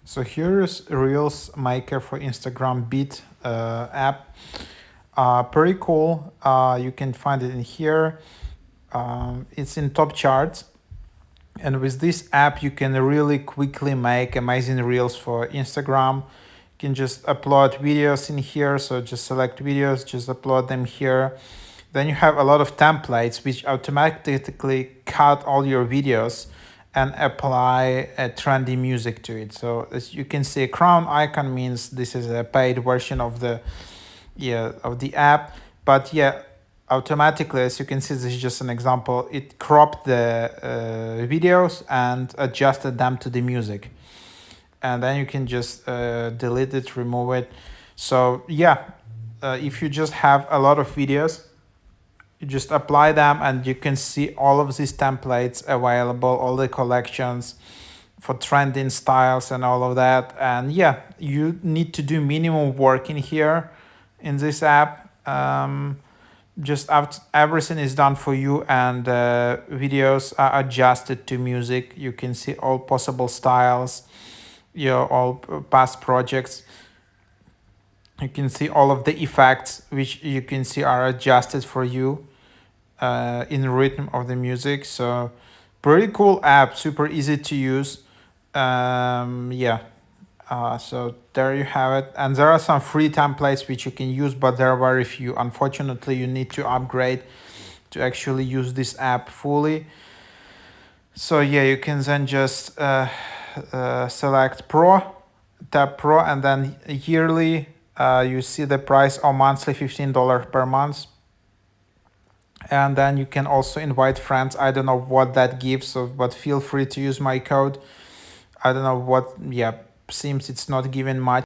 So here is Reels Maker for Instagram Beat app. Pretty cool. You can find it in here. It's in top charts. And with this app, you can really quickly make amazing reels for Instagram. You can just upload videos in here. So just select videos, just upload them here. Then you have a lot of templates which automatically cut all your videos and apply a trendy music to it. So as you can see, a crown icon means this is a paid version of the app. But yeah, automatically, as you can see, this is just an example. It cropped the videos and adjusted them to the music. And then you can just delete it, remove it. So yeah, if you just have a lot of videos, you just apply them and you can see all of these templates available, all the collections for trending styles and all of that. And yeah, you need to do minimum work in here in this app. Just after everything is done for you and videos are adjusted to music. You can see all possible styles, all past projects. You can see all of the effects which you can see are adjusted for you in rhythm of the music. So pretty cool app, super easy to use. So there you have it. And there are some free templates which you can use, but there are very few. Unfortunately, you need to upgrade to actually use this app fully. So yeah, you can then just select Pro, tap Pro, and then yearly, you see the price, or monthly $15 per month. And then you can also invite friends. I don't know what that gives, but feel free to use my code. I don't know what, seems it's not giving much.